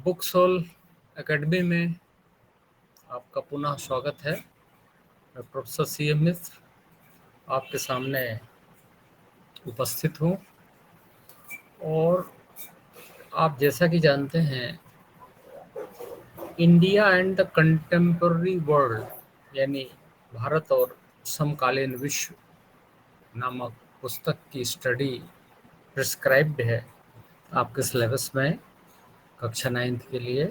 Book soul academy में आपका पुनः स्वागत है। मैं प्रोफेसर CM मिश्र आपके सामने उपस्थित हूँ और आप जैसा कि जानते हैं India and the contemporary world यानी भारत और समकालीन विश्व नामक पुस्तक की स्टडी प्रिस्क्राइब्ड है आपके सिलेबस में कक्षा 9th के लिए।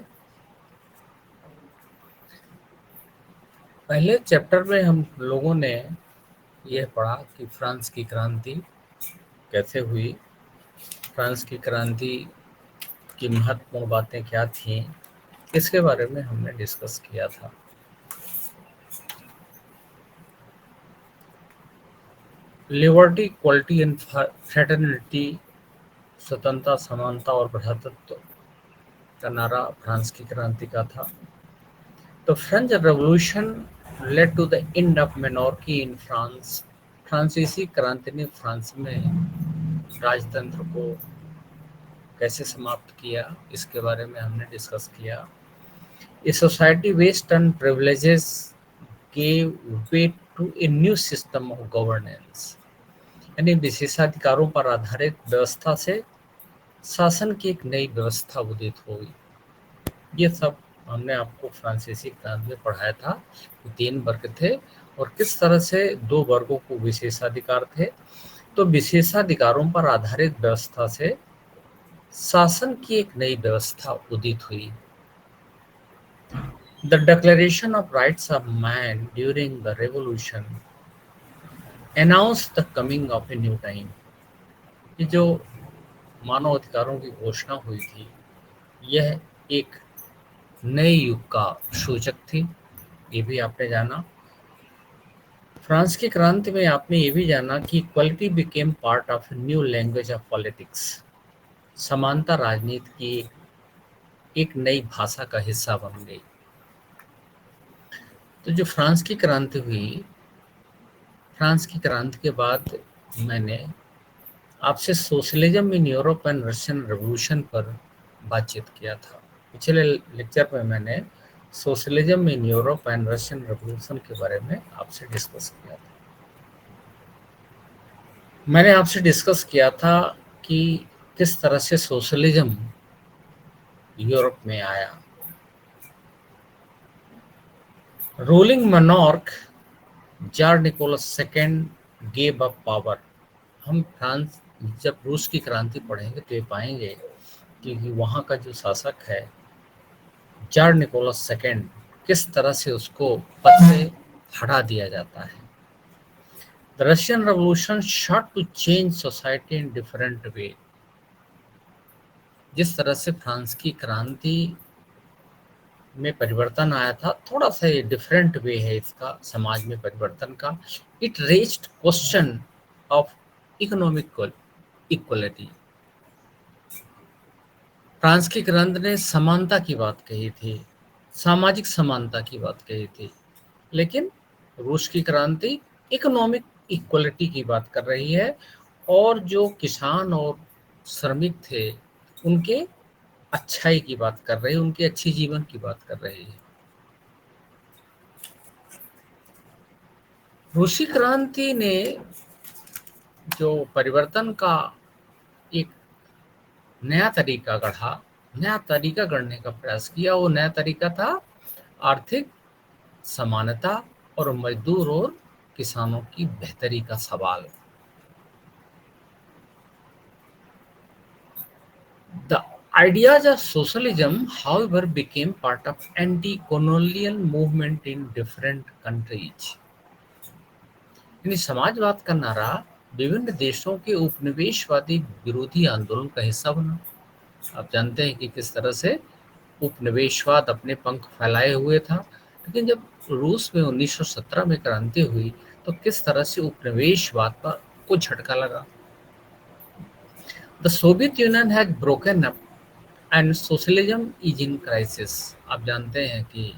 पहले चैप्टर में हम लोगों ने यह पढ़ा कि फ्रांस की क्रांति कैसे हुई, फ्रांस की क्रांति की महत्वपूर्ण बातें क्या थीं, इसके बारे में हमने डिस्कस किया था। लिबर्टी, इक्वलिटी एंड फ्रेटर्निटी, स्वतंत्रता, समानता और भ्रातृत्व का नारा फ्रांस की क्रांति का था। तो French revolution led to the end of monarchy in France. फ्रांसीसी क्रांति ने फ्रांस में राजतंत्र को कैसे समाप्त किया, इसके बारे में हमने डिस्कस किया। A society based on privileges gave way to a new system of governance। यानी विशेषाधिकारों पर आधारित व्यवस्था से शासन की एक नई व्यवस्था उदित हुई। ये सब हमने आपको फ्रांसीसी क्रांति में पढ़ाया था। 3 वर्ग थे और किस तरह से 2 वर्गों को विशेषाधिकार थे। तो विशेषाधिकारों पर आधारित व्यवस्था से शासन की एक नई व्यवस्था उदित हुई। The Declaration of Rights of Man during the Revolution announced the coming of a new time। ये जो मानव अधिकारों की घोषणा हुई थी, यह एक नए युग का सूचक थी। ये भी आपने जाना। फ्रांस की क्रांति में आपने ये भी जाना कि equality became part of new language of politics. समानता राजनीति की एक नई भाषा का हिस्सा बन गई। तो जो फ्रांस की क्रांति हुई, फ्रांस की क्रांति के बाद मैंने आपसे socialism in Europe and Russian revolution पर बातचीत किया था। पिछले लेक्चर में मैंने socialism in Europe and Russian revolution के बारे में आपसे डिस्कस किया था। मैंने आपसे डिस्कस किया था कि किस तरह से सोशलिज्म यूरोप में आया। Ruling monarch tsar Nicholas second gave up power. हम फ्रांस जब रूस की क्रांति पढ़ेंगे तो ये पाएंगे कि वहाँ का जो शासक है जार निकोलस सेकेंड, किस तरह से उसको पद से हटा दिया जाता है। The Russian revolution shot to change society in different way. जिस तरह से फ्रांस की क्रांति में परिवर्तन आया था, थोड़ा सा ये डिफरेंट वे है इसका समाज में परिवर्तन का। It raised question of economic equality. France की क्रांति ने समानता की बात कही थी, सामाजिक समानता की बात कही थी, लेकिन रूस की क्रांति इकोनॉमिक इक्वलिटी की बात कर रही है और जो किसान और श्रमिक थे उनके अच्छाई की बात कर रही है, उनके अच्छे जीवन की बात कर रही है। रूसी क्रांति ने जो परिवर्तन का एक नया तरीका गढ़ा, नया तरीका गढ़ने का प्रयास किया, वो नया तरीका था आर्थिक समानता और मजदूर और किसानों की बेहतरी का सवाल। The ideas of socialism, however, became part of anti-colonial movement in different countries। यानी समाजवाद का नारा विभिन्न देशों के उपनिवेशवादी विरोधी आंदोलन का हिस्सा बना। आप जानते हैं कि किस तरह से उपनिवेशवाद अपने पंख फैलाए हुए था, लेकिन जब रूस में 1917 में क्रांति हुई तो किस तरह से उपनिवेशवाद पर को झटका लगा। The Soviet union has broken up and socialism is in crisis. आप जानते हैं कि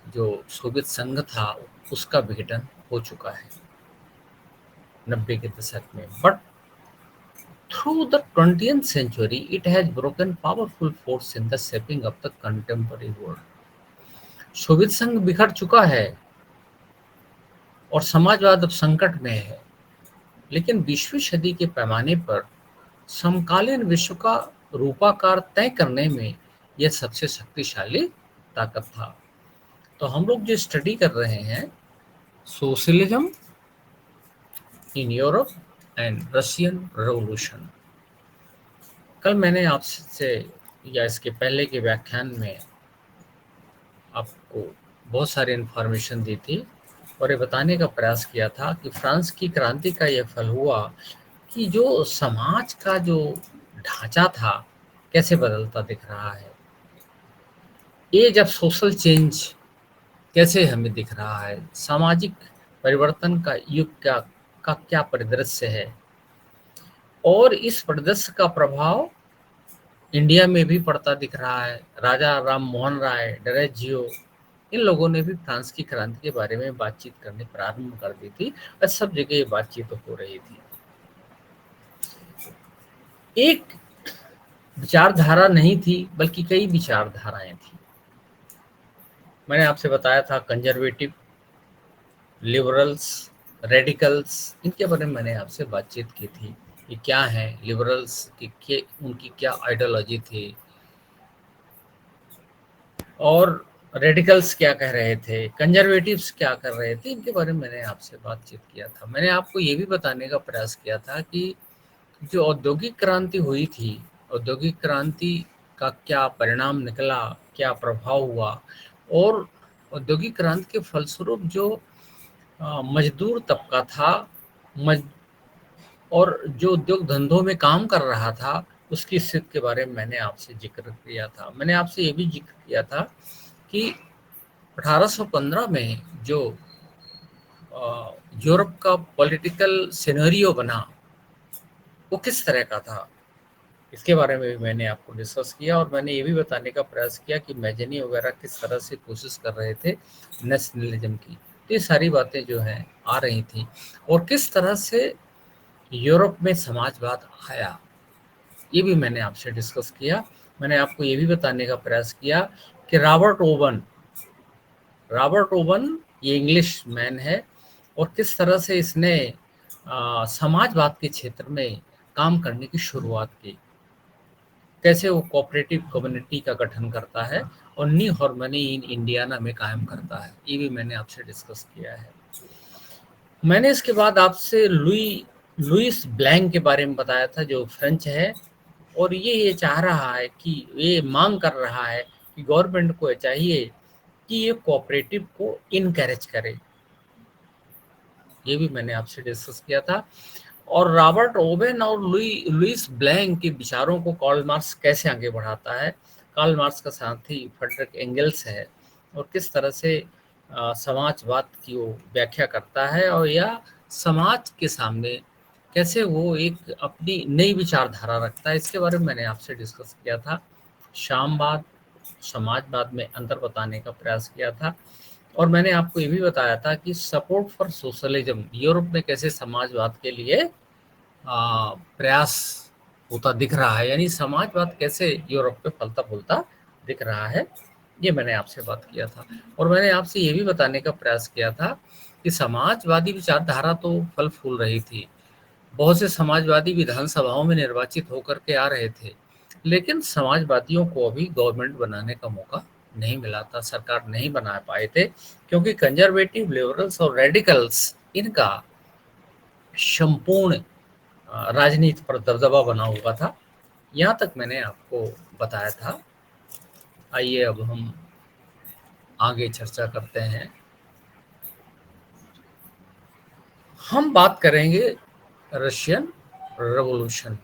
जो सोवियत संघ था उसका विघटन हो चुका है 90 के दशक में। But Through the 20th century, it has broken powerful force in the shaping of the contemporary world. Soviet संघ बिखर चुका है और समाजवाद अब संकट में है, लेकिन 20वीं सदी के पैमाने पर समकालीन विश्व का रूपाकार तय करने में यह सबसे शक्तिशाली ताकत था। तो हम लोग जो स्टडी कर रहे हैं, socialism in Europe and Russian revolution. कल मैंने आपसे या इसके पहले के व्याख्यान में आपको बहुत सारी इन्फॉर्मेशन दी थी और ये बताने का प्रयास किया था कि फ्रांस की क्रांति का यह फल हुआ कि जो समाज का जो ढांचा था कैसे बदलता दिख रहा है। ये जब सोशल चेंज कैसे हमें दिख रहा है, सामाजिक परिवर्तन का युग का क्या परिदृश्य है, और इस परिदृश्य का प्रभाव इंडिया में भी पड़ता दिख रहा है। राजा राम मोहन राय, डरेजियो, इन लोगों ने भी फ्रांस की क्रांति के बारे में बातचीत करनी प्रारंभ कर दी थी और सब जगह ये बातचीत हो रही थी। एक विचारधारा नहीं थी बल्कि कई विचारधाराएं थी। मैंने आपसे बताया था कंजर्वेटिव, लिबरल्स, रेडिकल्स, इनके बारे में मैंने आपसे बातचीत की थी। ये क्या है लिबरल्स की, उनकी क्या आइडियोलॉजी थी और रेडिकल्स क्या कह रहे थे, कंजर्वेटिव्स क्या कर रहे थे, इनके बारे में मैंने आपसे बातचीत किया था। मैंने आपको ये भी बताने का प्रयास किया था कि जो औद्योगिक क्रांति हुई थी, औद्योगिक क्रांति का क्या परिणाम निकला, क्या प्रभाव हुआ, और औद्योगिक क्रांति के फलस्वरूप जो मजदूर तबका था और जो उद्योग धंधों में काम कर रहा था उसकी स्थिति के बारे में मैंने आपसे जिक्र किया था। मैंने आपसे ये भी जिक्र किया था कि 1815 में जो यूरोप का पॉलिटिकल सिनेरियो बना वो किस तरह का था, इसके बारे में भी मैंने आपको डिस्कस किया। और मैंने ये भी बताने का प्रयास किया कि मैजनी वगैरह किस तरह से कोशिश कर रहे थे नेशनलिज्म की। तो ये सारी बातें जो हैं आ रही थी और किस तरह से यूरोप में समाजवाद आया, ये भी मैंने आपसे डिस्कस किया। मैंने आपको ये भी बताने का प्रयास किया कि रॉबर्ट ओवन ये इंग्लिश मैन है और किस तरह से इसने समाजवाद के क्षेत्र में काम करने की शुरुआत की, कैसे वो कोऑपरेटिव कम्युनिटी का गठन करता है और न्यू हार्मनी इन इंडियाना में कायम करता है। ये भी मैंने आपसे डिस्कस किया है। मैंने इसके बाद आपसे लुइस ब्लैंक के बारे में बताया था, जो फ्रेंच है और ये चाह रहा है कि ये मांग कर रहा है कि गवर्नमेंट को चाहिए कि ये कोऑपरेटिव को इनकरेज करे। ये भी मैंने आपसे डिस्कस किया था। और रॉबर्ट ओवेन और लुइस ब्लैंक के विचारों को कार्ल मार्क्स कैसे आगे बढ़ाता है। कार्ल मार्क्स का साथी फ्रेडरिक एंगल्स है और किस तरह से समाजवाद की वो व्याख्या करता है और या समाज के सामने कैसे वो एक अपनी नई विचारधारा रखता है, इसके बारे में मैंने आपसे डिस्कस किया था। साम्यवाद, समाजवाद में अंतर बताने का प्रयास किया था और मैंने आपको ये भी बताया था कि सपोर्ट फॉर सोशलिज्म यूरोप में कैसे समाजवाद के लिए प्रयास होता दिख रहा है, यानी समाजवाद कैसे यूरोप पे फलता फूलता दिख रहा है, ये मैंने आपसे बात किया था। और मैंने आपसे ये भी बताने का प्रयास किया था कि समाजवादी विचारधारा तो फल फूल रही थी, बहुत से समाजवादी विधानसभाओं में निर्वाचित होकर के आ रहे थे, लेकिन समाजवादियों को अभी गवर्नमेंट बनाने का मौका नहीं मिला था, सरकार नहीं बना पाए थे, क्योंकि कंजर्वेटिव, लिबरल्स और रेडिकल्स इनका संपूर्ण राजनीति पर दबदबा बना हुआ था। यहाँ तक मैंने आपको बताया था। आइए अब हम आगे चर्चा करते हैं। हम बात करेंगे रशियन रेवोल्यूशन,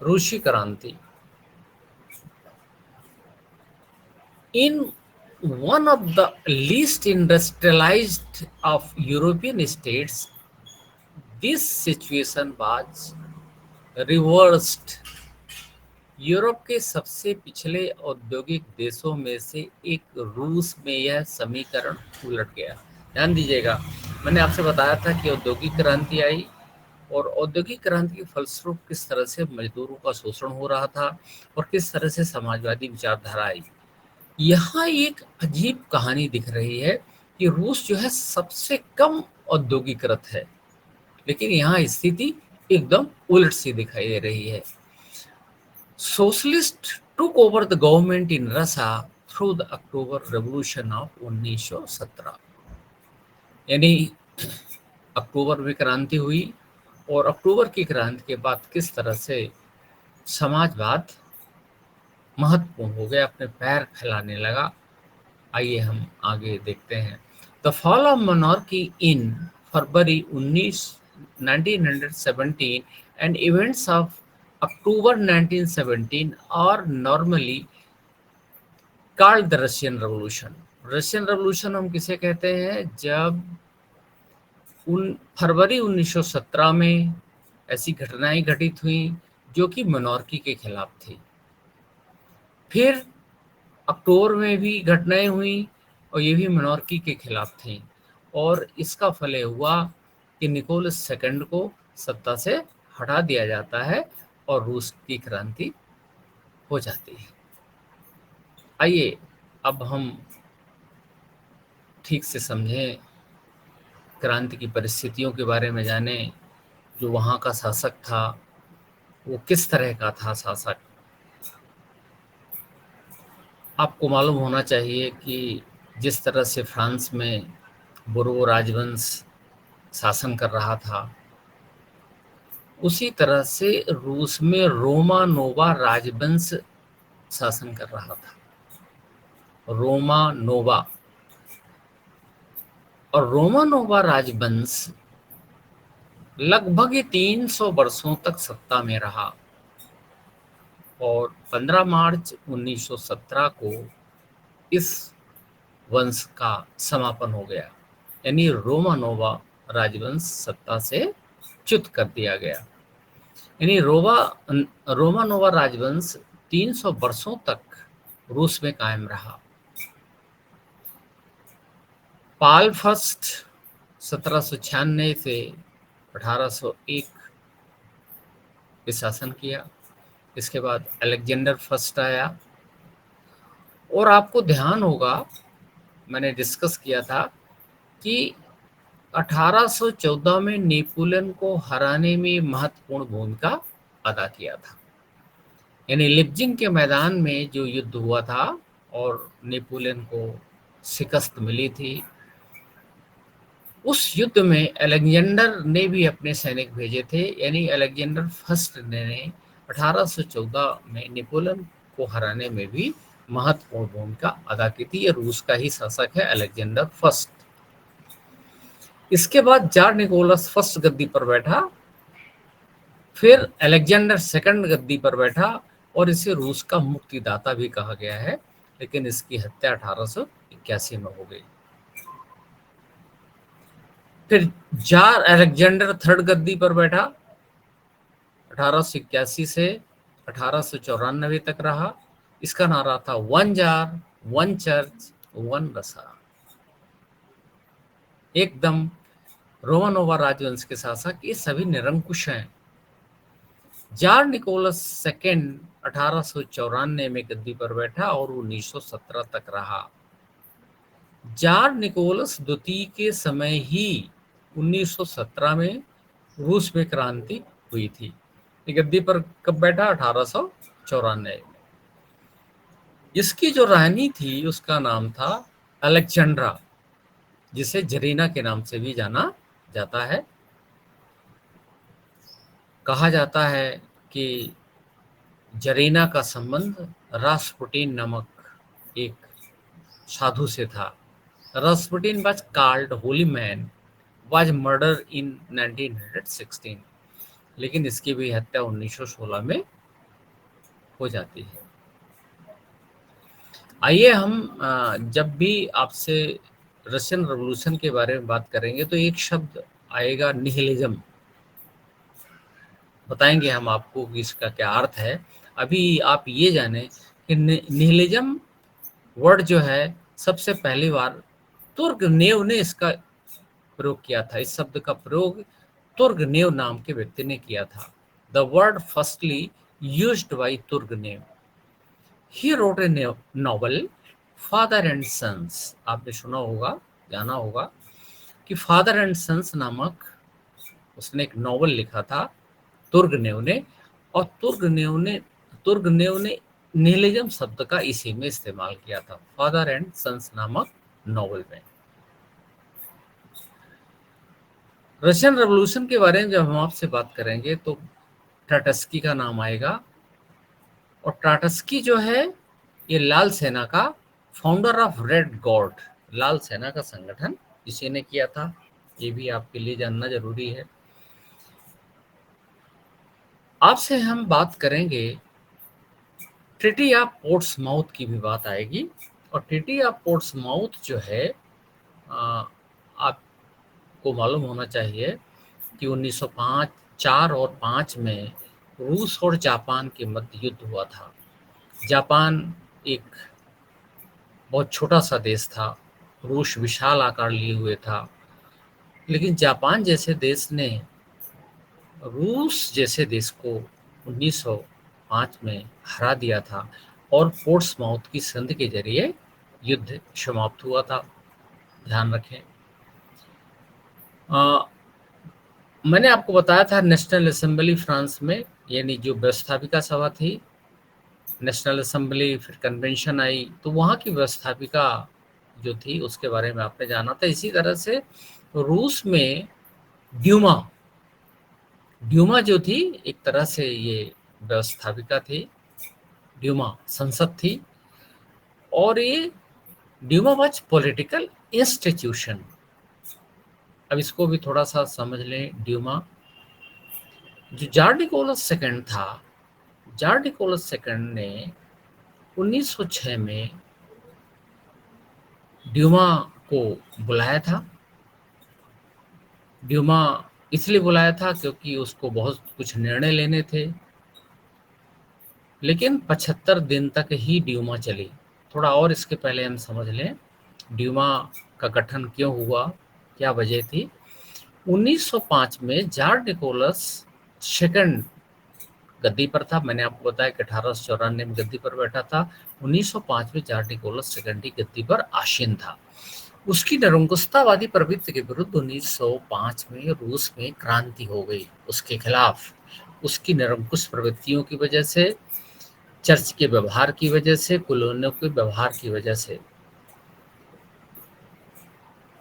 रूसी क्रांति। In one of the least industrialized of European states, this situation was reversed. Europe के सबसे पिछले औद्योगिक देशों में से एक रूस में यह समीकरण उलट गया। ध्यान दीजिएगा, मैंने आपसे बताया था कि औद्योगिक क्रांति आई और औद्योगिक क्रांति के फलस्वरूप किस तरह से मजदूरों का शोषण हो रहा था और किस तरह से समाजवादी विचारधारा आई। यहाँ एक अजीब कहानी दिख रही है कि रूस जो है सबसे कम औद्योगिकृत है, लेकिन यहाँ स्थिति एकदम उलट सी दिखाई दे रही है। Socialist took over the government in Russia through the October revolution of 1917। यानी अक्टूबर में क्रांति हुई और अक्टूबर की क्रांति के बाद किस तरह से समाजवाद महत्वपूर्ण हो गया, अपने पैर फैलाने लगा। आइए हम आगे देखते हैं। The fall of monarchy in February 1917 and events of October 1917 are normally called the Russian revolution. Russian revolution हम किसे कहते हैं? जब फरवरी 1917 में ऐसी घटनाएं घटित हुई जो कि मोनार्की के खिलाफ थी। फिर अक्टूबर में भी घटनाएं हुई और ये भी मोनार्की के खिलाफ थी, और इसका फल ये हुआ कि निकोलस सेकंड को सत्ता से हटा दिया जाता है और रूस की क्रांति हो जाती है। आइए अब हम ठीक से समझें, क्रांति की परिस्थितियों के बारे में जानें। जो वहाँ का शासक था वो किस तरह का था शासक। आपको मालूम होना चाहिए कि जिस तरह से फ्रांस में बुर्बो राजवंश शासन कर रहा था, उसी तरह से रूस में रोमानोवा राजवंश शासन कर रहा था। रोमानोवा और रोमानोवा राजवंश लगभग 300 वर्षों तक सत्ता में रहा और 15 मार्च 1917 को इस वंश का समापन हो गया, यानी रोमानोवा राजवंश सत्ता से च्युत कर दिया गया। यानी रोमानोवा राजवंश 300 वर्षों तक रूस में कायम रहा। पाल फर्स्ट 1796 से 1801 पे शासन किया। इसके बाद अलेक्जेंडर फर्स्ट आया, और आपको ध्यान होगा मैंने डिस्कस किया था कि 1814 में नेपोलियन को हराने में महत्वपूर्ण भूमिका अदा किया था। यानी लिप्जिंग के मैदान में जो युद्ध हुआ था और नेपोलियन को शिकस्त मिली थी, उस युद्ध में अलेक्जेंडर ने भी अपने सैनिक भेजे थे। यानी अलेक्जेंडर फर्स्ट ने 1814 में नेपोलियन को हराने में भी महत्वपूर्ण भूमिका अदा की थी। ये रूस का ही शासक है, अलेक्जेंडर फर्स्ट। इसके बाद जार निकोलस फर्स्ट गद्दी पर बैठा, फिर अलेक्जेंडर सेकंड गद्दी पर बैठा, और इसे रूस का मुक्तिदाता भी कहा गया है, लेकिन इसकी हत्या 1881 में हो गई। फिर जार अलेक्जेंडर थर्ड गद्दी पर बैठा, 1881 से 1894 तक रहा। इसका नारा था one jar, one church, one रसा। एकदम रोमानोवा राजवंश के शासक ये सभी निरंकुश हैं। जार निकोलस सेकेंड 1894 में गद्दी पर बैठा और 1917 तक रहा। जार निकोलस द्वितीय के समय ही 1917 में रूस में क्रांति हुई थी। गद्दी पर कब बैठा? 1894 में। इसकी जो रानी थी उसका नाम था अलेक्जेंड्रा, जिसे जरीना के नाम से भी जाना जाता है। कहा जाता है कि जरीना का संबंध रास्पुटिन नामक एक साधु से था। Rasputin was called holy man, was murdered in 1916, लेकिन इसकी भी हत्या 1916 में हो जाती है। आइए हम जब भी आपसे रशियन रेवोल्यूशन के बारे में बात करेंगे तो एक शब्द आएगा, निहिलिज्म। बताएंगे हम आपको कि इसका क्या अर्थ है। अभी आप ये जानें कि निहिलिज्म वर्ड जो है सबसे पहली बार तुर्गनेव ने इसका प्रयोग किया था। इस शब्द का प्रयोग तुर्गनेव नाम के व्यक्ति ने किया था। The word firstly used by Turgenev. He wrote a novel Father and Sons. आपने सुना होगा, जाना होगा कि फादर एंड सन्स नामक उसने एक नॉवल लिखा था तुर्गनेव ने, और तुर्गनेव ने निहिलिज्म शब्द का इसी में इस्तेमाल किया था, फादर एंड सन्स नामक नॉवल में। रशियन रेवोल्यूशन के बारे में जब हम आपसे बात करेंगे तो ट्राटस्की का नाम आएगा, और ट्राटस्की जो है ये लाल सेना का फाउंडर ऑफ रेड गॉर्ड, लाल सेना का संगठन इसी ने किया था। ये भी आपके लिए जानना जरूरी है। आपसे हम बात करेंगे ट्रीटी ऑफ पोर्ट्समाउथ की भी बात आएगी, और ट्रीटी ऑफ पोर्ट्समाउथ जो है आपको मालूम होना चाहिए कि 1905 4 और 5 में रूस और जापान के मध्य युद्ध हुआ था। जापान एक बहुत छोटा सा देश था, रूस विशाल आकार लिए हुए था, लेकिन जापान जैसे देश ने रूस जैसे देश को 1905 में हरा दिया था, और पोर्ट्समाउथ की संधि के जरिए युद्ध समाप्त हुआ था। ध्यान रखें। मैंने आपको बताया था नेशनल असेंबली फ्रांस में, यानी जो व्यवस्थापिका सभा थी, नेशनल असेंबली, फिर कन्वेंशन आई, तो वहाँ की व्यवस्थापिका जो थी उसके बारे में आपने जाना था। इसी तरह से रूस में ड्यूमा जो थी एक तरह से ये व्यवस्थापिका थी, ड्यूमा संसद थी, और ये ड्यूमा वाज पॉलिटिकल इंस्टीट्यूशन। अब इसको भी थोड़ा सा समझ लें। ड्यूमा जो जार्ज निकोलस सेकंड था, जार्ज निकोलस सेकंड ने 1906 में ड्यूमा को बुलाया था। ड्यूमा इसलिए बुलाया था क्योंकि उसको बहुत कुछ निर्णय लेने थे, लेकिन 75 दिन तक ही ड्यूमा चली। थोड़ा और इसके पहले हम समझ लें ड्यूमा का गठन क्यों हुआ, क्या वजह थी। 1905 में जार्ज निकोलस सेकंड गद्दी पर था। मैंने आपको बताया कि 1894 में गद्दी पर बैठा था। 1905 में जार्ज निकोलस सेकंड ही गद्दी पर आसीन था। उसकी निरंकुशतावादी प्रवृत्ति के विरुद्ध 1905 में रूस में क्रांति हो गई उसके खिलाफ। उसकी निरंकुश प्रवृत्तियों की वजह से, चर्च के व्यवहार की वजह से, कॉलोनियों के व्यवहार की वजह से।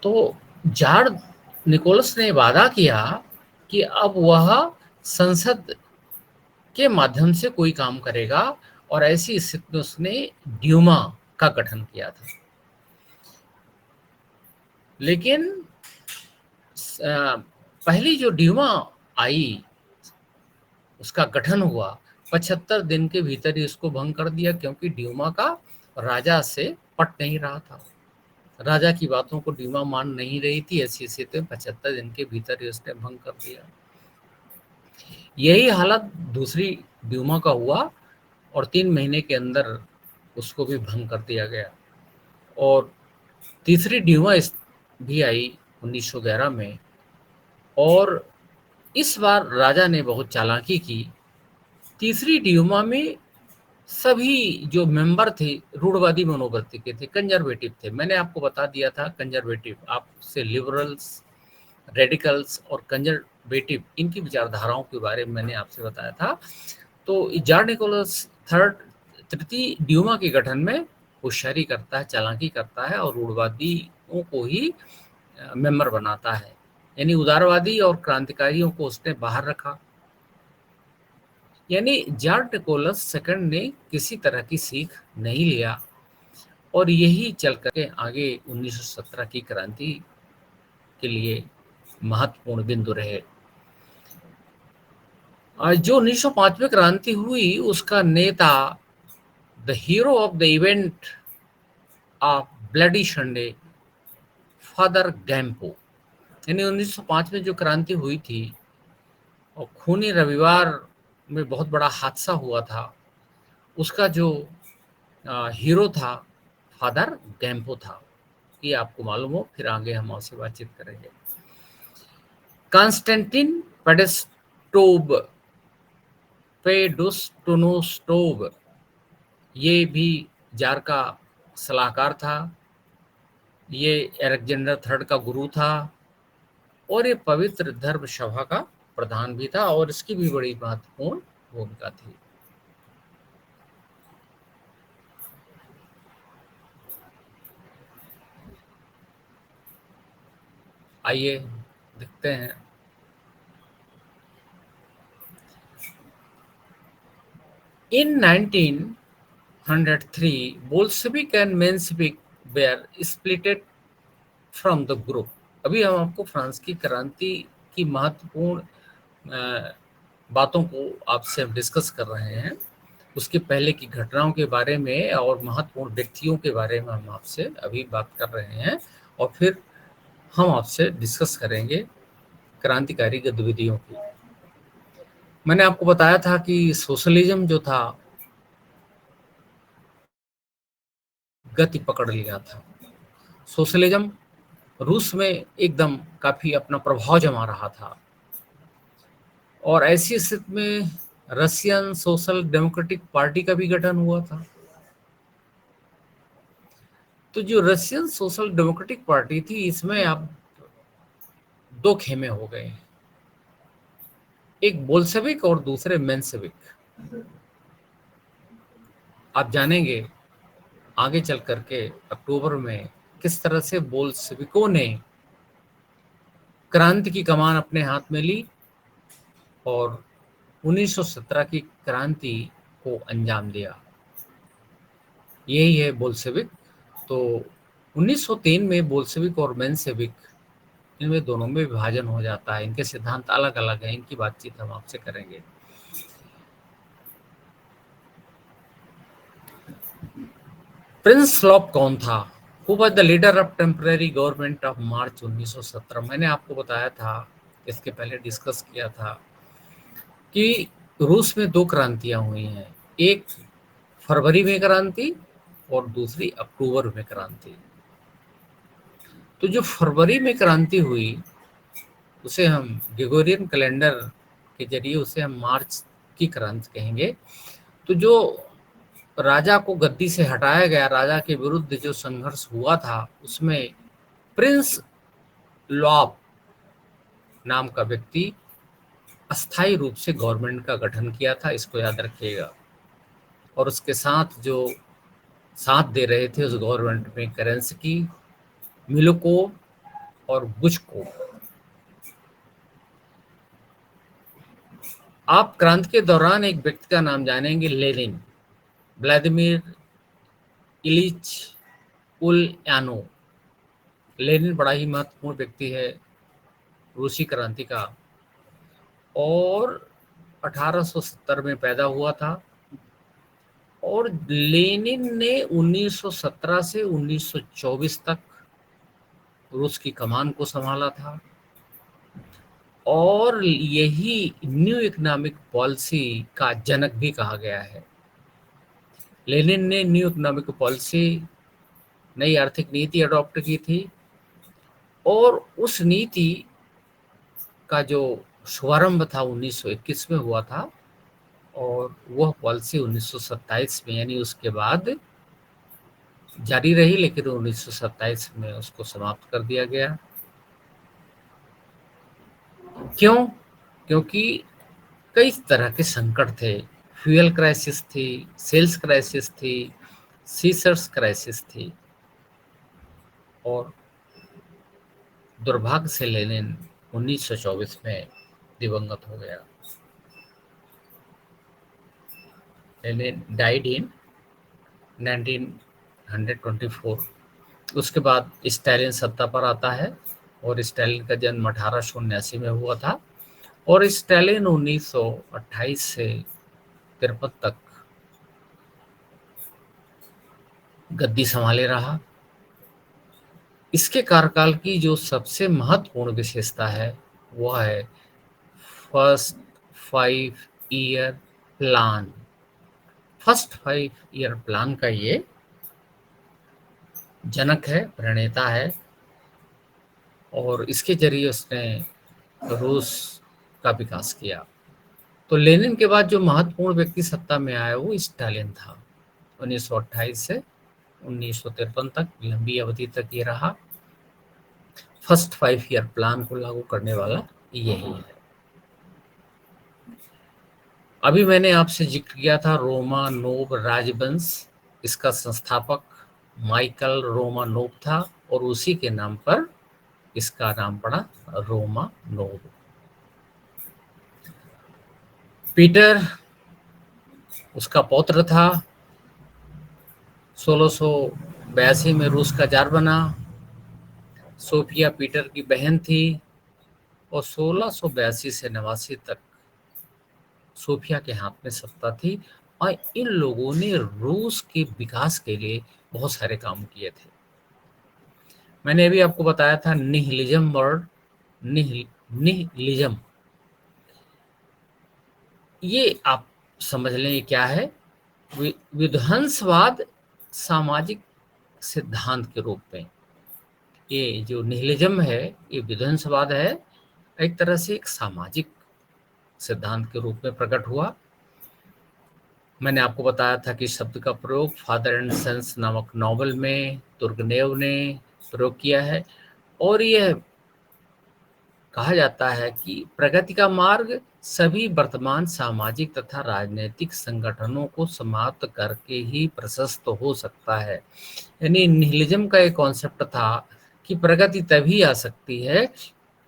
तो जार्ज निकोलस ने वादा किया कि अब वह संसद के माध्यम से कोई काम करेगा, और ऐसी स्थिति में उसने ड्यूमा का गठन किया था। लेकिन पहली जो ड्यूमा आई, उसका गठन हुआ, 75 दिन के भीतर ही उसको भंग कर दिया, क्योंकि ड्यूमा का राजा से पट नहीं रहा था। राजा की बातों को ड्यूमा मान नहीं रही थी। ऐसी स्थिति में 75 दिन के भीतर ही उसने भंग कर दिया। यही हालत दूसरी ड्यूमा का हुआ, और 3 महीने के अंदर उसको भी भंग कर दिया गया। और तीसरी ड्यूमा भी आई 1911 में, और इस बार राजा ने बहुत चालाकी की। तीसरी ड्यूमा में सभी जो मेंबर थे रूढ़वादी मनोवृत्ति के थे, कंजर्वेटिव थे। मैंने आपको बता दिया था कंजर्वेटिव, आपसे लिबरल्स, रेडिकल्स और कंजर्वेटिव, इनकी विचारधाराओं के बारे में मैंने आपसे बताया था। तो जार्ज निकोलस तृतीय ड्यूमा के गठन में होशियारी करता है, चालाकी करता है, और रूढ़वादियों को ही मेंबर बनाता है। यानी उदारवादी और क्रांतिकारियों को उसने बाहर रखा। यानी जार्ज निकोलस सेकंड ने किसी तरह की सीख नहीं लिया, और यही चल करके आगे 1917 की क्रांति के लिए महत्वपूर्ण बिंदु रहे। जो 1905 में क्रांति हुई, उसका नेता, the hero of the event of bloody Sunday, father गैम्पो। यानी 1905 में जो क्रांति हुई थी और खूनी रविवार में बहुत बड़ा हादसा हुआ था, उसका जो हीरो था फादर गैम्पो था। ये आपको मालूम हो, फिर आगे हम आपसे बातचीत करेंगे। कॉन्स्टेंटिन पेडेस्टोव, पेडुस्टोनोस्टोव, ये भी जार का सलाहकार था। ये अलेक्जेंडर थर्ड का गुरु था और ये पवित्र धर्म सभा का प्रधान भी था और इसकी भी बड़ी महत्वपूर्ण भूमिका थी। आइए देखते हैं। In 1903 Bolshevik and Menshevik were splitted from the group. अभी हम आपको फ्रांस की क्रांति की महत्वपूर्ण बातों को आपसे हम डिस्कस कर रहे हैं, उसके पहले की घटनाओं के बारे में और महत्वपूर्ण व्यक्तियों के बारे में हम आपसे अभी बात कर रहे हैं और फिर हम आपसे डिस्कस करेंगे क्रांतिकारी गतिविधियों की। मैंने आपको बताया था कि सोशलिज्म जो था गति पकड़ लिया था। सोशलिज्म रूस में एकदम काफी अपना प्रभाव जमा रहा था और ऐसी स्थिति में रशियन सोशल डेमोक्रेटिक पार्टी का भी गठन हुआ था। तो जो रशियन सोशल डेमोक्रेटिक पार्टी थी, इसमें अब दो खेमे हो गए, एक बोल्शेविक और दूसरे मेंशेविक। आप जानेंगे आगे चल करके अक्टूबर में किस तरह से बोल्शेविकों ने क्रांति की कमान अपने हाथ में ली और 1917 की क्रांति को अंजाम दिया। यही है बोल्शेविक। तो 1903 में बोल्शेविक और मेंशेविक, इनमें दोनों में विभाजन हो जाता है। इनके सिद्धांत अलग अलग हैं, इनकी बातचीत हम आपसे करेंगे। प्रिंस स्लॉप कौन था? Who was the leader of temporary government of March 1917? मैंने आपको बताया था, इसके पहले डिस्कस किया था कि रूस में दो क्रांतियां हुई हैं, एक फरवरी में क्रांति और दूसरी अक्टूबर में क्रांति। तो जो फरवरी में क्रांति हुई उसे हम ग्रेगोरियन कैलेंडर के जरिए उसे हम मार्च की क्रांति कहेंगे। तो जो राजा को गद्दी से हटाया गया, राजा के विरुद्ध जो संघर्ष हुआ था, उसमें प्रिंस लॉप नाम का व्यक्ति अस्थायी रूप से गवर्नमेंट का गठन किया था, इसको याद रखिएगा। और उसके साथ जो साथ दे रहे थे उस गवर्नमेंट में केरेंस्की, मिलोको और बुचको। आप क्रांति के दौरान एक व्यक्ति का नाम जानेंगे, लेनिन, व्लादिमीर इलिच उलयानोव। लेनिन बड़ा ही महत्वपूर्ण व्यक्ति है रूसी क्रांति का और 1870 में पैदा हुआ था और लेनिन ने 1917 से 1924 तक रूस की कमान को संभाला था और यही न्यू इकोनॉमिक पॉलिसी का जनक भी कहा गया है। लेनिन ने न्यू इकोनॉमिक पॉलिसी, नई आर्थिक नीति अडॉप्ट की थी और उस नीति का जो शुभारंभ था 1921 में हुआ था और वह पॉलिसी 1927 में यानी उसके बाद जारी रही, लेकिन 1927 में उसको समाप्त कर दिया गया। क्यों? क्योंकि कई तरह के संकट थे। फ्यूल क्राइसिस थी, सेल्स क्राइसिस थी, सीसर्स क्राइसिस थी और दुर्भाग्य से लेनिन 1924 में दिवंगत हो गया। Lenin died in 1924। उसके बाद स्टालिन सत्ता पर आता है और स्टालिन का जन्म 1879 में हुआ था और स्टालिन 1928 से 53 तक गद्दी संभाले रहा। इसके कार्यकाल की जो सबसे महत्वपूर्ण विशेषता है वह है first 5 year plan. First 5 year plan का ये जनक है, प्रणेता है और इसके जरिए उसने रूस का विकास किया। तो लेनिन के बाद जो महत्वपूर्ण व्यक्ति सत्ता में आया वो स्टालिन था। 1928 से 1953 तक लंबी अवधि तक ये रहा। फर्स्ट 5 ईयर प्लान को लागू करने वाला यही है। अभी मैंने आपसे जिक्र किया था रोमानोव राजवंश, इसका संस्थापक माइकल रोमानोव था और उसी के नाम पर इसका नाम पड़ा रोमानोव। पीटर उसका पौत्र था। 1682 में रूस का जार बना। सोफिया पीटर की बहन थी और 1682 से 89 तक सोफिया के हाथ में सत्ता थी और इन लोगों ने रूस के विकास के लिए बहुत सारे काम किए थे। मैंने अभी आपको बताया था निहिलिज्म वर्ड, निहिलिज्म, ये आप समझ लें ये क्या है। विध्वंसवाद सामाजिक सिद्धांत के रूप में, ये जो निहिलिज्म है ये विध्वंसवाद है, एक तरह से एक सामाजिक सिद्धांत के रूप में प्रकट हुआ। मैंने आपको बताया था कि शब्द का प्रयोग फादर एंड सन्स नामक नॉवल में तुर्गनेव ने प्रयोग किया है और यह कहा जाता है कि प्रगति का मार्ग सभी वर्तमान सामाजिक तथा राजनीतिक संगठनों को समाप्त करके ही प्रशस्त हो सकता है। यानी निहिलिज्म का एक कॉन्सेप्ट था कि प्रगति तभी आ सकती है,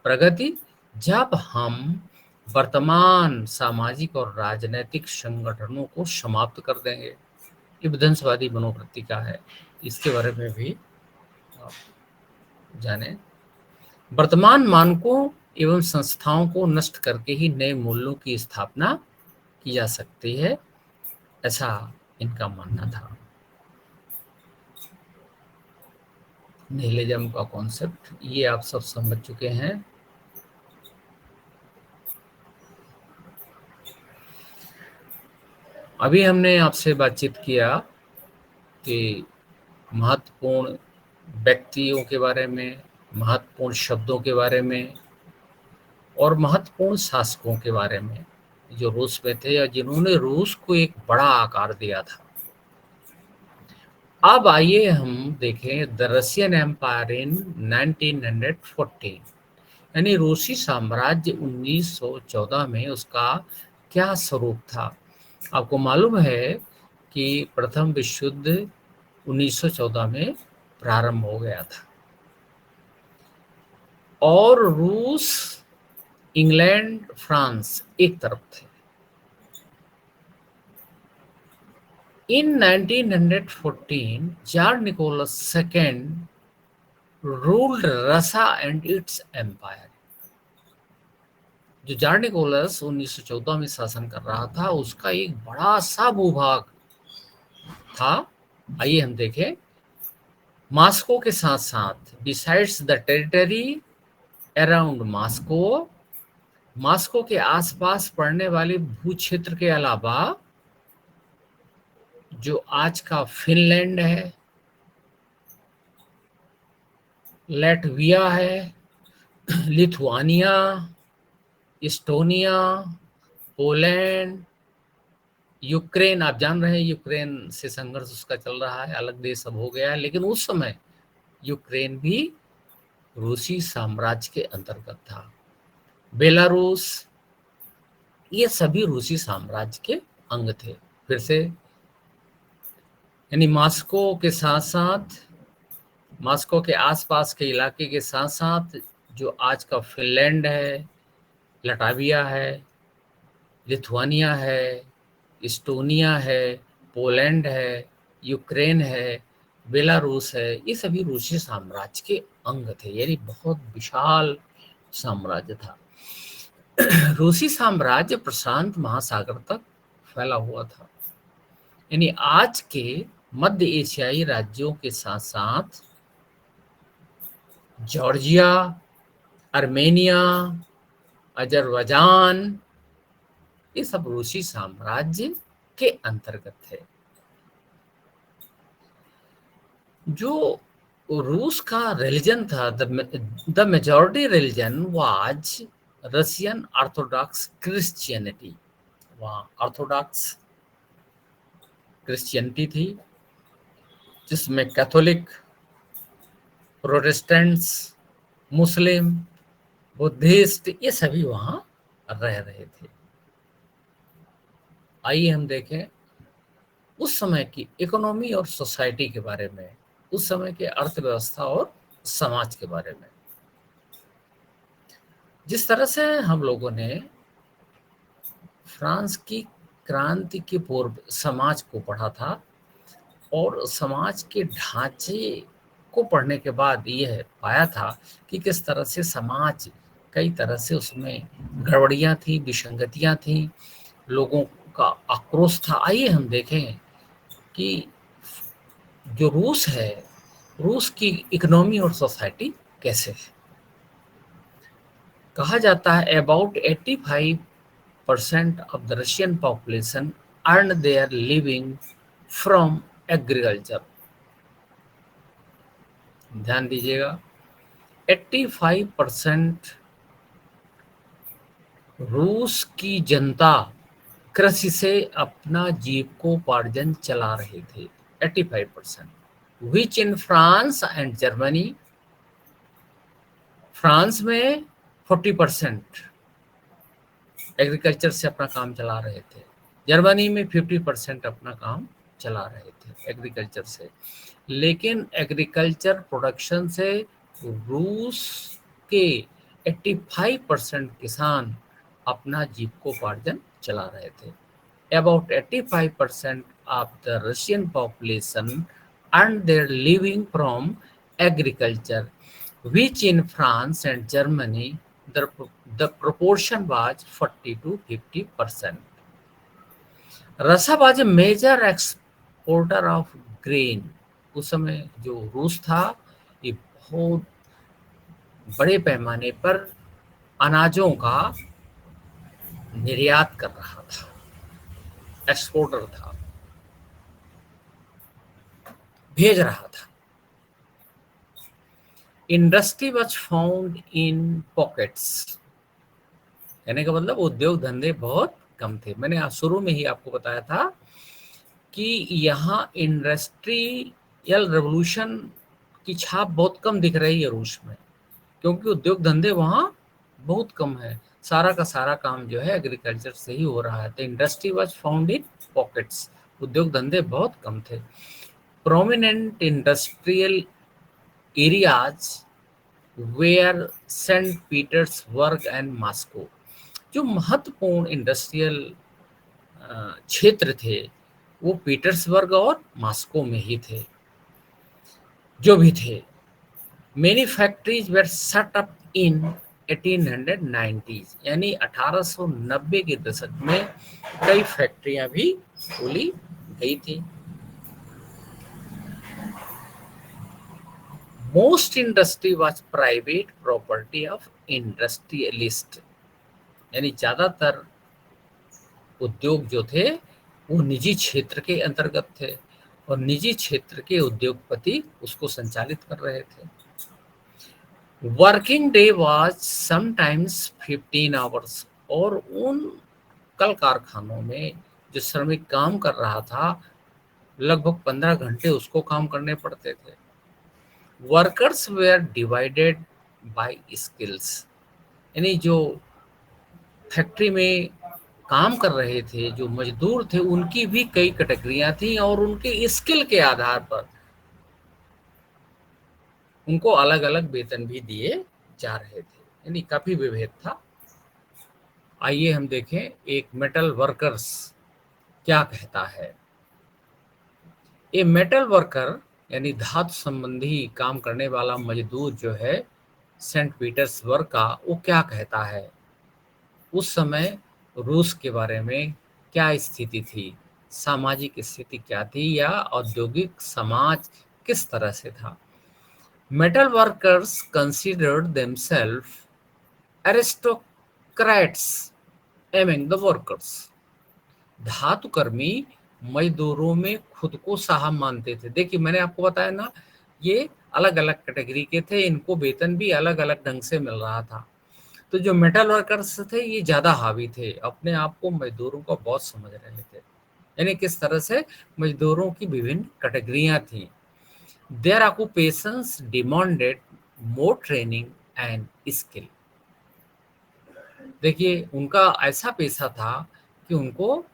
प्रगति जब हम वर्तमान सामाजिक और राजनीतिक संगठनों को समाप्त कर देंगे। ये विध्वंसवादी मनोवृत्ति का है, इसके बारे में भी आप जाने। वर्तमान मानकों एवं संस्थाओं को नष्ट करके ही नए मूल्यों की स्थापना की जा सकती है, ऐसा इनका मानना था। निहिलिज्म का कॉन्सेप्ट ये आप सब समझ चुके हैं। अभी हमने आपसे बातचीत किया कि महत्वपूर्ण व्यक्तियों के बारे में, महत्वपूर्ण शब्दों के बारे में और महत्वपूर्ण शासकों के बारे में जो रूस में थे और जिन्होंने रूस को एक बड़ा आकार दिया था। अब आइए हम देखें द रशियन एम्पायर इन 1914, यानी रूसी साम्राज्य 1914 में उसका क्या स्वरूप था। आपको मालूम है कि प्रथम विश्व युद्ध 1914 में प्रारंभ हो गया था और रूस, इंग्लैंड, फ्रांस एक तरफ थे। In 1914, Tsar Nicholas II ruled Russia and its empire. जो जार निकोलस 1914 में शासन कर रहा था उसका एक बड़ा सा भूभाग था। आइए हम देखें। मॉस्को के साथ साथ besides the territory around Moscow, Moscow के आसपास पड़ने वाले भू क्षेत्र के अलावा जो आज का फिनलैंड है, लैटविया है, लिथुआनिया, इस्टोनिया, पोलैंड, यूक्रेन, आप जान रहे हैं यूक्रेन से संघर्ष उसका चल रहा है, अलग देश अब हो गया है, लेकिन उस समय यूक्रेन भी रूसी साम्राज्य के अंतर्गत था। बेलारूस, ये सभी रूसी साम्राज्य के अंग थे। फिर से, यानी मॉस्को के साथ साथ, मॉस्को के आसपास के इलाके के साथ साथ जो आज का फिनलैंड है, लटाविया है, लिथुआनिया है, इस्टोनिया है, पोलैंड है, यूक्रेन है, बेलारूस है, ये सभी रूसी साम्राज्य के अंग थे। यानी बहुत विशाल साम्राज्य था। रूसी साम्राज्य प्रशांत महासागर तक फैला हुआ था। यानी आज के मध्य एशियाई राज्यों के साथ साथ जॉर्जिया, आर्मेनिया, अजरबैजान, ये सब रूसी साम्राज्य के अंतर्गत थे। जो रूस का रिलीजन था, the majority religion was Russian Orthodox Christianity, वहाँ ऑर्थोडॉक्स क्रिश्चियनिटी थी जिसमें कैथोलिक, प्रोटेस्टेंट्स, मुस्लिम, बुद्धिस्ट ये सभी वहाँ रह रहे थे। आइए हम देखें उस समय की इकोनॉमी और सोसाइटी के बारे में, उस समय के अर्थव्यवस्था और समाज के बारे में। जिस तरह से हम लोगों ने फ्रांस की क्रांति के पूर्व समाज को पढ़ा था और समाज के ढांचे को पढ़ने के बाद यह पाया था कि किस तरह से समाज कई तरह से उसमें गड़बड़ियां थी, विसंगतियां थी, लोगों का आक्रोश था। आइए हम देखें कि जो रूस है, रूस की इकोनॉमी और सोसाइटी कैसे है। कहा जाता है about 85% of the Russian population earn their living from agriculture. ध्यान दीजिएगा, 85% रूस की जनता कृषि से अपना जीविकोपार्जन चला रहे थे। 85%, which in France and Germany, France में 40% एग्रीकल्चर से अपना काम चला रहे थे, जर्मनी में 50% अपना काम चला रहे थे एग्रीकल्चर से। लेकिन एग्रीकल्चर प्रोडक्शन से रूस के 85% किसान अपना जीविकोपार्जन चला रहे थे। About 85% of the Russian population earned their living from agriculture, which in France and Germany the proportion was 40 to 50%. Russia was a major exporter of grain. उस समय जो रूस था ये बहुत बड़े पैमाने पर अनाजों का निर्यात कर रहा था, एक्सपोर्टर था, भेज रहा था। Industry was found in pockets, कहने का मतलब उद्योग धंधे बहुत कम थे। मैंने शुरू में ही आपको बताया था कि यहाँ इंडस्ट्रियल रेवोल्यूशन की छाप बहुत कम दिख रही है रूस में, क्योंकि उद्योग धंधे वहाँ बहुत कम है। सारा का सारा काम जो है एग्रीकल्चर से ही हो रहा है। तो industry was found in pockets, उद्योग धंधे बहुत कम थे। Prominent industrial areas were Saint Petersburg and Moscow, जो महत्वपूर्ण इंडस्ट्रियल क्षेत्र थे वो पीटर्सबर्ग और मॉस्को में ही थे, जो भी थे। Many factories were set up in 1890s, यानी 1890 के दशक में कई फैक्ट्रियां भी खोली गई थी। Most industry was private property of industrialist, यानी ज्यादातर उद्योग जो थे वो निजी क्षेत्र के अंतर्गत थे और निजी क्षेत्र के उद्योगपति उसको संचालित कर रहे थे। Working day was sometimes 15 hours, और उन कल कारखानों में जो श्रमिक काम कर रहा था लगभग 15 घंटे उसको काम करने पड़ते थे। Workers were divided by skills, यानी जो फैक्ट्री में काम कर रहे थे जो मजदूर थे उनकी भी कई कैटेगरियां थी और उनके स्किल के आधार पर उनको अलग अलग वेतन भी दिए जा रहे थे, यानी काफी विभेद था। आइए हम देखें एक मेटल वर्कर्स क्या कहता है। ये मेटल वर्कर यानी धातु संबंधी काम करने वाला मजदूर जो है सेंट पीटर्सबर्ग का, वो क्या कहता है, उस समय रूस के बारे में क्या स्थिति थी, सामाजिक स्थिति क्या थी या औद्योगिक समाज किस तरह से था। Metal workers considered themselves aristocrats among the workers, धातु कर्मी मजदूरों में खुद को साहब मानते थे। देखिए मैंने आपको बताया ना, ये अलग अलग कैटेगरी के थे, इनको वेतन भी अलग अलग ढंग से मिल रहा था। तो जो मेटल वर्कर्स थे ये ज्यादा हावी थे, अपने आप को मजदूरों को बहुत समझ रहे थे। यानी किस तरह से मजदूरों की विभिन्न कैटेगरियां थी। Their occupations demanded more training and skill. देखिए उनका ऐसा पेशा था कि उनको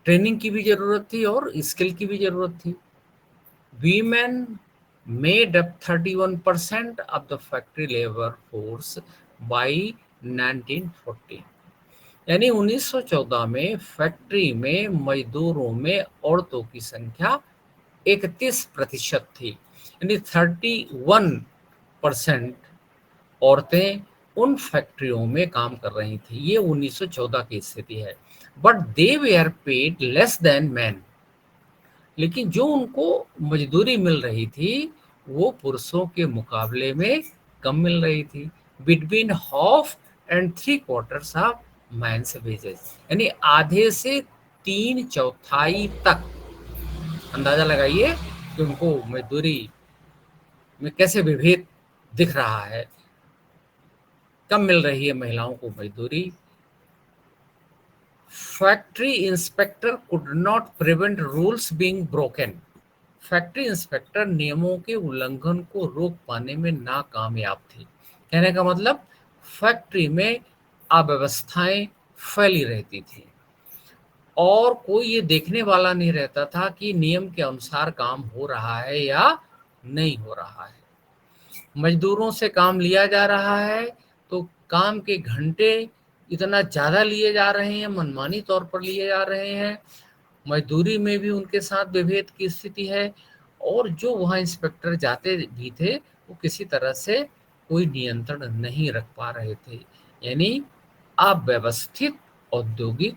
ट्रेनिंग की भी जरूरत थी और स्किल की भी जरूरत थी। Women made up 31% of the factory labour force by 1940। यानी 1914 में फैक्ट्री में मजदूरों में औरतों की संख्या 31% थी। यानी 31% औरतें उन फैक्ट्रियों में काम कर रही थी। ये 1914 की स्थिति है। But they were paid less than man. लेकिन जो उनको मजदूरी मिल रही थी वो पुरुषों के मुकाबले में कम मिल रही थी। Between half and three quarters of man's wages. यानी आधे से तीन चौथाई तक। अंदाजा लगाइए कि उनको मजदूरी में कैसे विभेद दिख रहा है। कम मिल रही है महिलाओं को मजदूरी। Factory inspector could not prevent rules being broken. Factory inspector नियमों के उल्लंघन को रोक पाने में नाकामयाब थे। कहने का मतलब फैक्ट्री में अव्यवस्थाएं फैली रहती थी और कोई ये देखने वाला नहीं रहता था कि नियम के अनुसार काम हो रहा है या नहीं हो रहा है। मजदूरों से काम लिया जा रहा है तो काम के घंटे इतना ज़्यादा लिए जा रहे हैं, मनमानी तौर पर लिए जा रहे हैं। मजदूरी में भी उनके साथ विभेद की स्थिति है और जो वहाँ इंस्पेक्टर जाते भी थे वो किसी तरह से कोई नियंत्रण नहीं रख पा रहे थे। यानी अव्यवस्थित औद्योगिक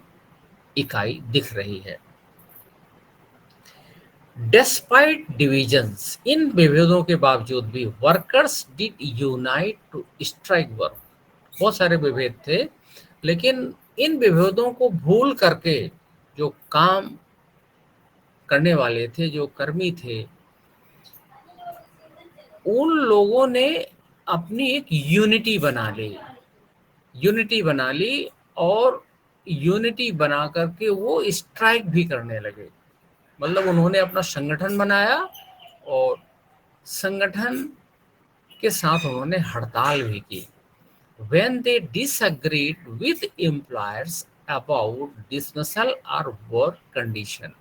इकाई दिख रही है। डेस्पाइट डिविजन्स, इन विभेदों के बावजूद भी workers did unite to strike work. बहुत सारे विभेद थे लेकिन इन विभेदों को भूल करके जो काम करने वाले थे, जो कर्मी थे, उन लोगों ने अपनी एक यूनिटी बना ली और यूनिटी बना करके वो स्ट्राइक भी करने लगे। मतलब उन्होंने अपना संगठन बनाया और संगठन के साथ उन्होंने हड़ताल भी की। When they disagreed with employers about dismissal or work condition,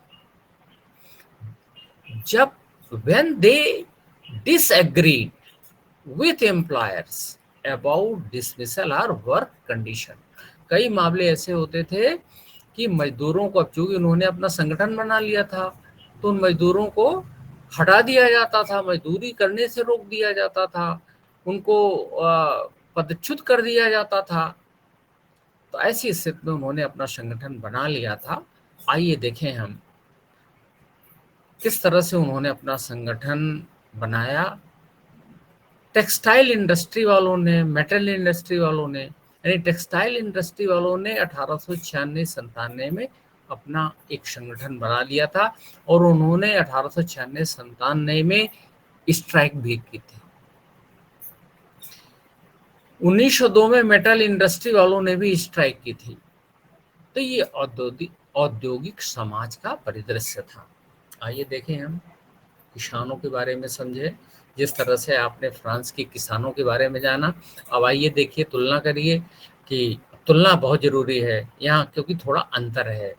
जब when they disagreed with employers about dismissal or work condition, कई मामले ऐसे होते थे कि मजदूरों को, अब चूंकि उन्होंने अपना संगठन बना लिया था तो उन मजदूरों को हटा दिया जाता था, मजदूरी करने से रोक दिया जाता था, उनको पदच्युत कर दिया जाता था। तो ऐसी स्थिति में उन्होंने अपना संगठन बना लिया था। आइए देखें हम किस तरह से उन्होंने अपना संगठन बनाया। टेक्सटाइल इंडस्ट्री वालों ने, मेटल इंडस्ट्री वालों ने, यानी टेक्सटाइल इंडस्ट्री वालों ने 1896-97 में अपना एक संगठन बना लिया था और उन्होंने 1896-97 में स्ट्राइक भी की थी। 1902 में मेटल इंडस्ट्री वालों ने भी स्ट्राइक की थी। तो ये औद्योगिक समाज का परिदृश्य था। आइए देखें हम किसानों के बारे में समझे। जिस तरह से आपने फ्रांस के किसानों के बारे में जाना, अब आइए देखिए, तुलना करिए कि तुलना बहुत जरूरी है यहाँ क्योंकि थोड़ा अंतर है।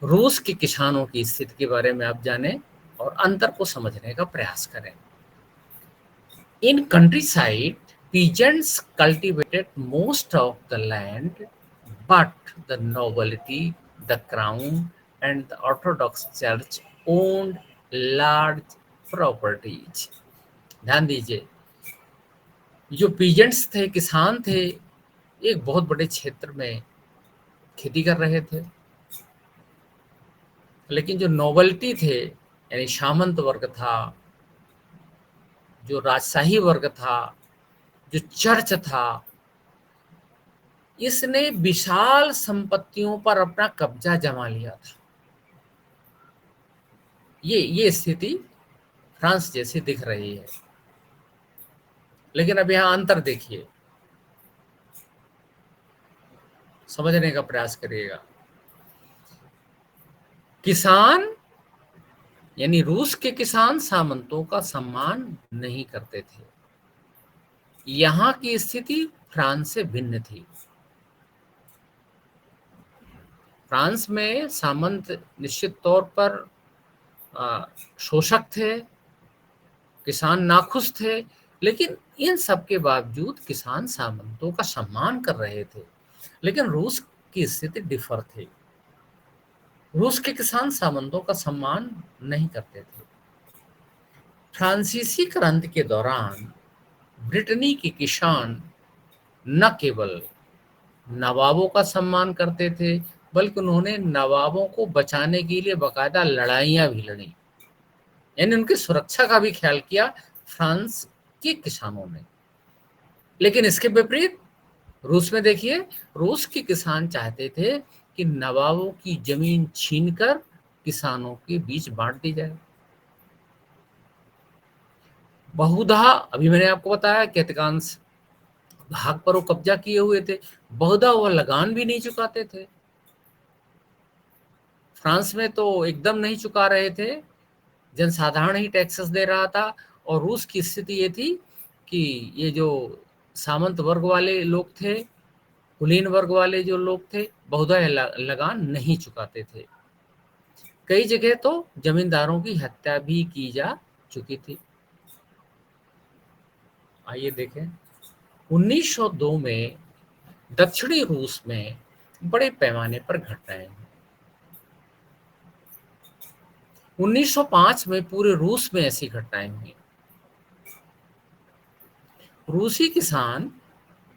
रूस के किसानों की स्थिति के बारे में आप जानें और अंतर को समझने का प्रयास करें। इन countryside, peasants cultivated most of the land, but the nobility, the crown, and the Orthodox Church owned large properties. ध्यान दीजिए, जो पीजेंट्स थे, किसान थे, एक बहुत बड़े क्षेत्र में खेती कर रहे थे। लेकिन जो नोबलिटी थे, यानी सामंत वर्ग था, जो राजशाही वर्ग था, जो चर्च था, इसने विशाल संपत्तियों पर अपना कब्जा जमा लिया था। ये स्थिति फ्रांस जैसी दिख रही है। लेकिन अब यहाँ अंतर देखिए, समझने का प्रयास करिएगा। किसान यानी रूस के किसान सामंतों का सम्मान नहीं करते थे। यहाँ की स्थिति फ्रांस से भिन्न थी। फ्रांस में सामंत निश्चित तौर पर शोषक थे, किसान नाखुश थे, लेकिन इन सब के बावजूद किसान सामंतों का सम्मान कर रहे थे। लेकिन रूस की स्थिति डिफर थी। रूस के किसान सामंतों का सम्मान नहीं करते थे। फ्रांसीसी क्रांति के दौरान ब्रिटेनी के किसान न केवल नवाबों का सम्मान करते थे, बल्कि उन्होंने नवाबों को बचाने के लिए बाकायदा लड़ाइयां भी लड़ी, यानी उनकी सुरक्षा का भी ख्याल किया फ्रांस के किसानों ने। लेकिन इसके विपरीत रूस में देखिए, रूस के किसान चाहते थे कि नवाबों की जमीन छीनकर किसानों के बीच बांट दी जाए। बहुधा, अभी मैंने आपको बताया कि अधिकांश भाग पर वो कब्जा किए हुए थे, बहुधा वह लगान भी नहीं चुकाते थे। फ्रांस में तो एकदम नहीं चुका रहे थे, जनसाधारण ही टैक्सेस दे रहा था। और रूस की स्थिति ये थी कि ये जो सामंत वर्ग वाले लोग थे, कुलीन वर्ग वाले जो लोग थे, बहुधा लगान नहीं चुकाते थे। कई जगह तो जमींदारों की हत्या भी की जा चुकी थी। आइए देखें, 1902 में दक्षिणी रूस में बड़े पैमाने पर घटनाएं हुई। 1905 में पूरे रूस में ऐसी घटनाएं हुई। रूसी किसान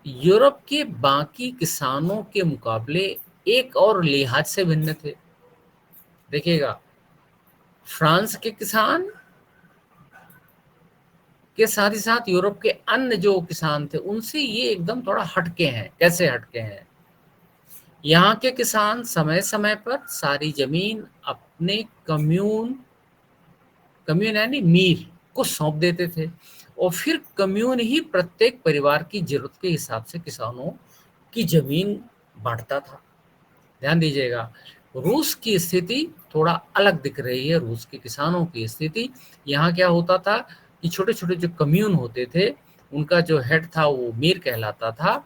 यूरोप के बाकी किसानों के मुकाबले एक और लिहाज से भिन्न थे। देखिएगा, फ्रांस के किसान के साथ ही साथ यूरोप के अन्य जो किसान थे उनसे ये एकदम थोड़ा हटके हैं। कैसे हटके हैं? यहाँ के किसान समय समय पर सारी जमीन अपने कम्यून कम्यून यानी मीर को सौंप देते थे, और फिर कम्यून ही प्रत्येक परिवार की जरूरत के हिसाब से किसानों की जमीन बांटता था। ध्यान दीजिएगा, रूस की स्थिति थोड़ा अलग दिख रही है। रूस के किसानों की स्थिति, यहाँ क्या होता था कि छोटे छोटे जो कम्यून होते थे, उनका जो हेड था वो मीर कहलाता था,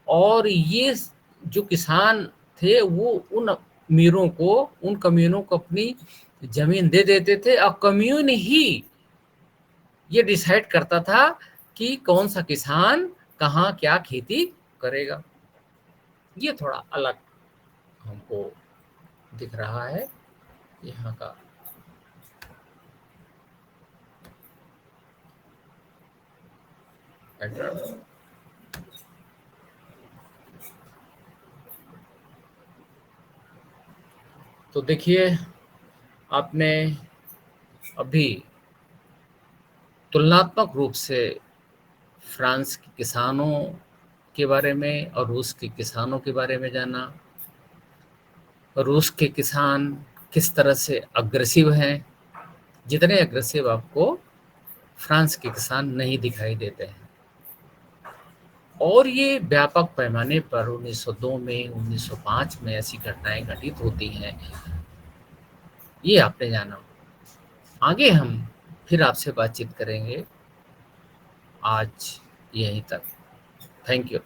और ये जो किसान थे वो उन मीरों को, उन कम्यूनों को अपनी जमीन दे देते थे, और कम्यून ही ये डिसाइड करता था कि कौन सा किसान कहाँ क्या खेती करेगा। ये थोड़ा अलग हमको दिख रहा है यहाँ का। पैटर्न। तो देखिए, आपने अभी तुलनात्मक रूप से फ्रांस के किसानों के बारे में और रूस के किसानों के बारे में जाना। रूस के किसान किस तरह से अग्रेसिव हैं, जितने अग्रेसिव आपको फ्रांस के किसान नहीं दिखाई देते हैं। और ये व्यापक पैमाने पर 1902 में, 1905 में ऐसी घटनाएं घटित होती हैं, ये आपने जाना। आगे हम फिर आपसे बातचीत करेंगे। आज यहीं तक। Thank you.